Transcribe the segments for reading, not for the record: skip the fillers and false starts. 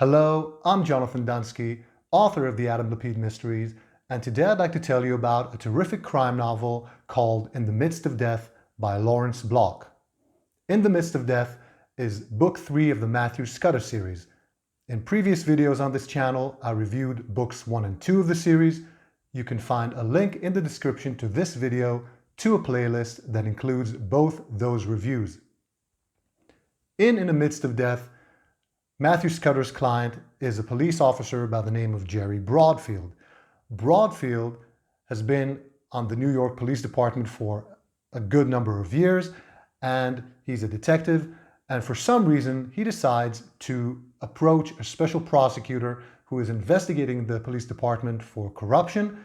Hello, I'm Jonathan Dunsky, author of the Adam Lapid Mysteries, and today I'd like to tell you about a terrific crime novel called In the Midst of Death by Lawrence Block. In the Midst of Death is book 3 of the Matthew Scudder series. In previous videos on this channel, I reviewed books 1 and 2 of the series. You can find a link in the description to this video to a playlist that includes both those reviews. In the Midst of Death, Matthew Scudder's client is a police officer by the name of Jerry Broadfield. Broadfield has been on the New York Police Department for a good number of years, and he's a detective, and for some reason he decides to approach a special prosecutor who is investigating the police department for corruption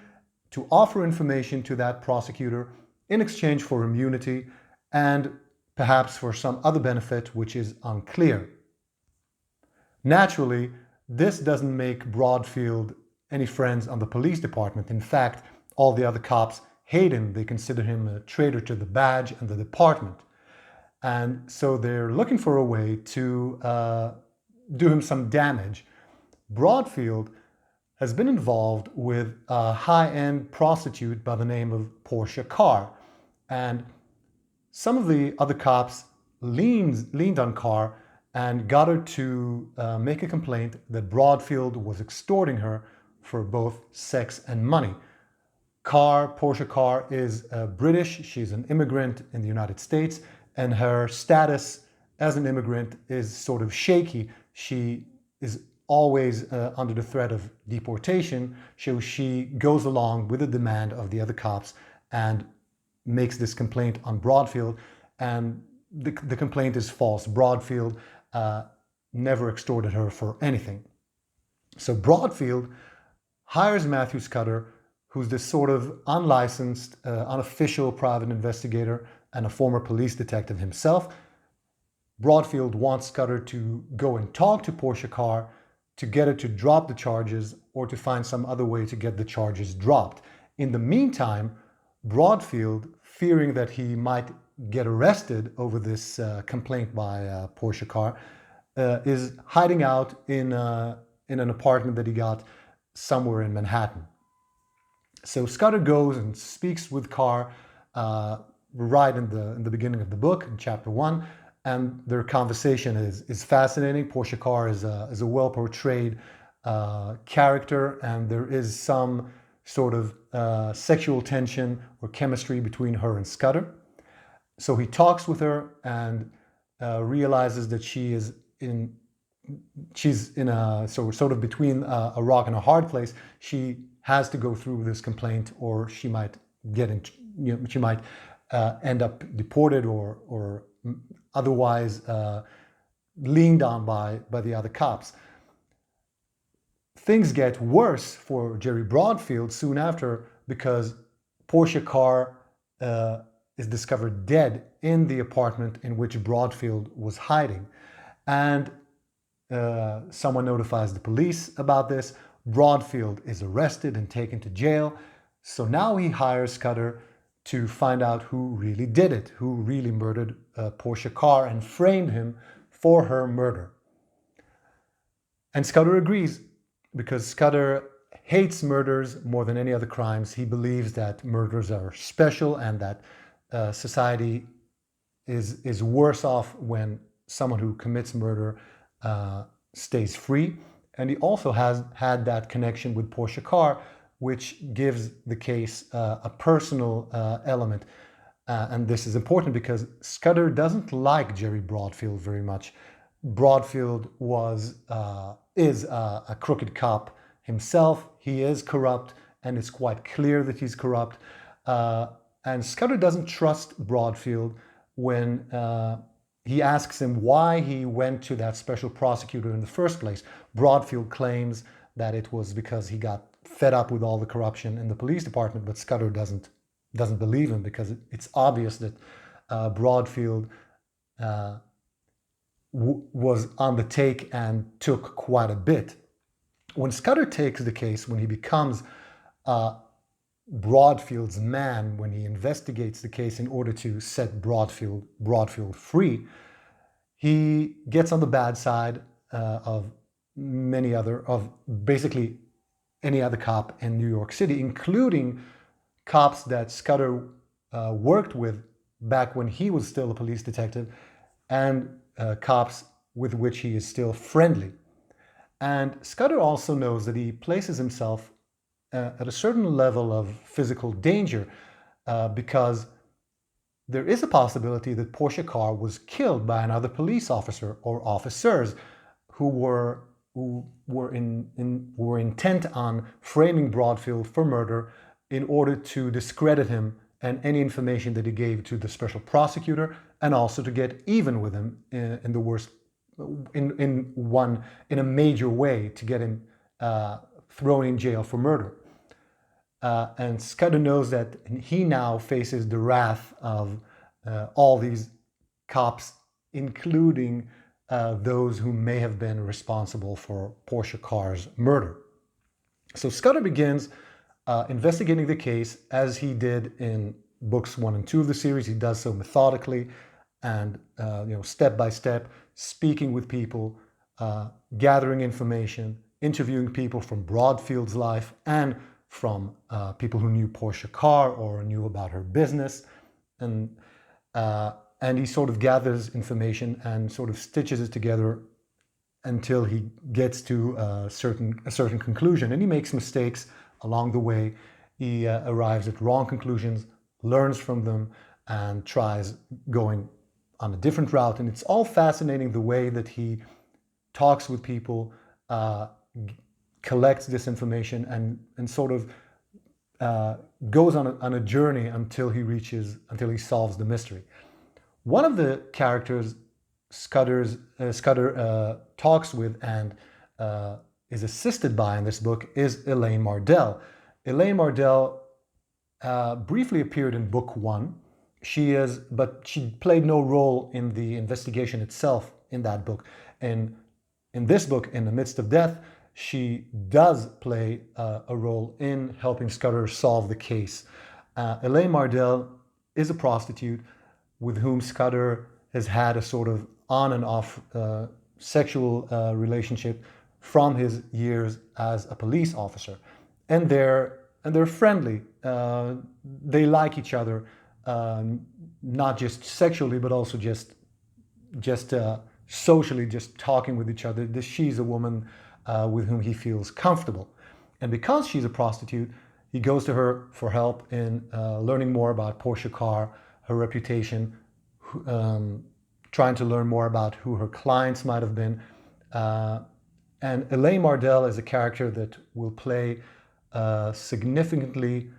to offer information to that prosecutor in exchange for immunity and perhaps for some other benefit which is unclear. Naturally, this doesn't make Broadfield any friends on the police department. In fact, all the other cops hate him. They consider him a traitor to the badge and the department. And so they're looking for a way to do him some damage. Broadfield has been involved with a high-end prostitute by the name of Portia Carr. And some of the other cops leaned on Carr and got her to make a complaint that Broadfield was extorting her for both sex and money. Portia Carr is British. She's an immigrant in the United States, and her status as an immigrant is sort of shaky. She is always under the threat of deportation, so she goes along with the demand of the other cops and makes this complaint on Broadfield, and the complaint is false. Broadfield never extorted her for anything. So Broadfield hires Matthew Scudder, who's this sort of unlicensed, unofficial private investigator and a former police detective himself. Broadfield wants Scudder to go and talk to Portia Carr to get her to drop the charges or to find some other way to get the charges dropped. In the meantime, Broadfield, fearing that he might get arrested over this complaint by Portia Carr, is hiding out in an apartment that he got somewhere in Manhattan. So Scudder goes and speaks with Carr right in the beginning of the book, in chapter 1, and their conversation is fascinating. Portia Carr is a well-portrayed character, and there is some sort of sexual tension or chemistry between her and Scudder. So he talks with her and realizes that she's in a sort of between a rock and a hard place. She has to go through this complaint, or she might she might end up deported or otherwise leaned on by the other cops. Things get worse for Jerry Broadfield soon after, because Portia Carr is discovered dead in the apartment in which Broadfield was hiding. And someone notifies the police about this. Broadfield is arrested and taken to jail. So now he hires Scudder to find out who really did it, who really murdered Portia Carr and framed him for her murder. And Scudder agrees, because Scudder hates murders more than any other crimes. He believes that murders are special and that society is worse off when someone who commits murder stays free. And he also has had that connection with Portia Carr, which gives the case a personal element. And this is important because Scudder doesn't like Jerry Broadfield very much. Broadfield is a crooked cop himself. He is corrupt, and it's quite clear that he's corrupt. And Scudder doesn't trust Broadfield when he asks him why he went to that special prosecutor in the first place. Broadfield claims that it was because he got fed up with all the corruption in the police department, but Scudder doesn't believe him, because it's obvious that Broadfield was on the take and took quite a bit. When Scudder takes the case, when he becomes Broadfield's man, when he investigates the case in order to set Broadfield free, he gets on the bad side of basically any other cop in New York City, including cops that Scudder worked with back when he was still a police detective, and cops with which he is still friendly. And Scudder also knows that he places himself at a certain level of physical danger because there is a possibility that Portia Carr was killed by another police officer or officers who were intent on framing Broadfield for murder in order to discredit him and any information that he gave to the special prosecutor, and also to get even with him in the worst, in a major way, to get him thrown in jail for murder. And Scudder knows that he now faces the wrath of all these cops, including those who may have been responsible for Portia Carr's murder. So Scudder begins investigating the case as he did in books 1 and 2 of the series. He does so methodically and step by step, speaking with people, gathering information, interviewing people from Broadfield's life and from people who knew Portia Carr or knew about her business, and he sort of gathers information and sort of stitches it together until he gets to a certain conclusion. And he makes mistakes along the way. He arrives at wrong conclusions, learns from them, and tries going on a different route. And it's all fascinating the way that he talks with people, collects this information, and sort of goes on a journey until he solves the mystery. One of the characters Scudder talks with and is assisted by in this book is Elaine Mardel. Elaine Mardel briefly appeared in book 1. But she played no role in the investigation itself in that book. And in this book, In the Midst of Death, she does play a role in helping Scudder solve the case. Elaine Mardel is a prostitute with whom Scudder has had a sort of on and off sexual relationship from his years as a police officer. And they're friendly. They like each other, not just sexually, but also just socially, just talking with each other. She's a woman with whom he feels comfortable. And because she's a prostitute, he goes to her for help in learning more about Portia Carr, her reputation, trying to learn more about who her clients might have been. And Elaine Mardel is a character that will play a significantly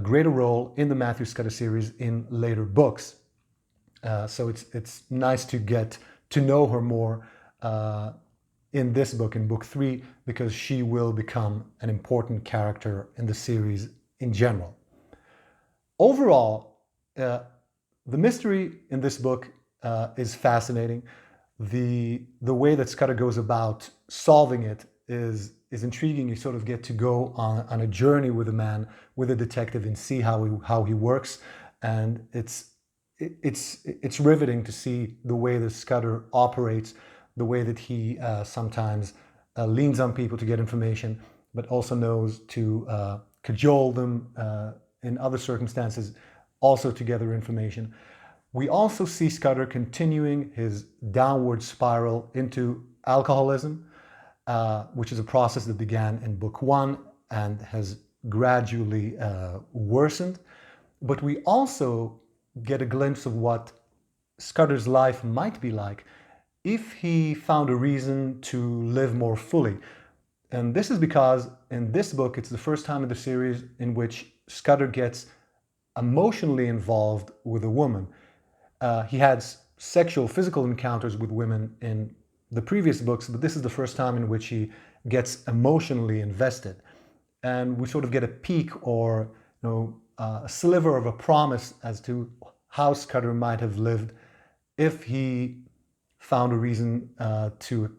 greater role in the Matthew Scudder series in later books. So it's nice to get to know her more in this book, in book 3, because she will become an important character in the series in general. Overall, the mystery in this book is fascinating. The way that Scudder goes about solving it is intriguing. You sort of get to go on a journey with a man, with a detective, and see how he works. And it's riveting to see the way that Scudder operates, the way that he sometimes leans on people to get information, but also knows to cajole them in other circumstances, also to gather information. We also see Scudder continuing his downward spiral into alcoholism, which is a process that began in book 1 and has gradually worsened. But we also get a glimpse of what Scudder's life might be like if he found a reason to live more fully. And this is because in this book, it's the first time in the series in which Scudder gets emotionally involved with a woman. He had physical encounters with women in the previous books, but this is the first time in which he gets emotionally invested. And we sort of get a peek or a sliver of a promise as to how Scudder might have lived if he found a reason to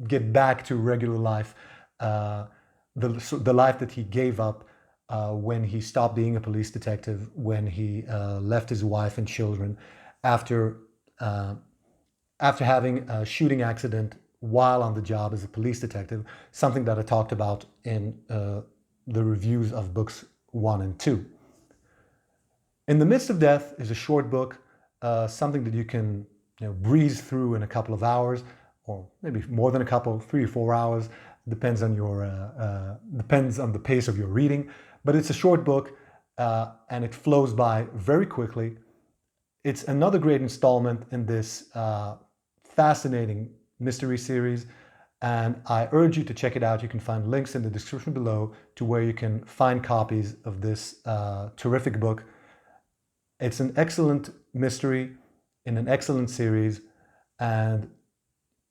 get back to regular life, the life that he gave up when he stopped being a police detective, when he left his wife and children after having a shooting accident while on the job as a police detective, something that I talked about in the reviews of books 1 and 2. In the Midst of Death is a short book, something that you can breeze through in a couple of hours, or maybe more than a couple, 3 or 4 hours, depends on the pace of your reading. But it's a short book, and it flows by very quickly. It's another great installment in this fascinating mystery series, and I urge you to check it out. You can find links in the description below to where you can find copies of this terrific book. It's an excellent mystery in an excellent series, and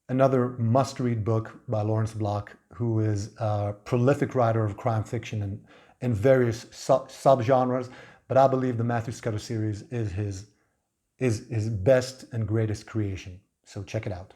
another must-read book by Lawrence Block, who is a prolific writer of crime fiction in various subgenres. But I believe the Matthew Scudder series is his best and greatest creation. So check it out.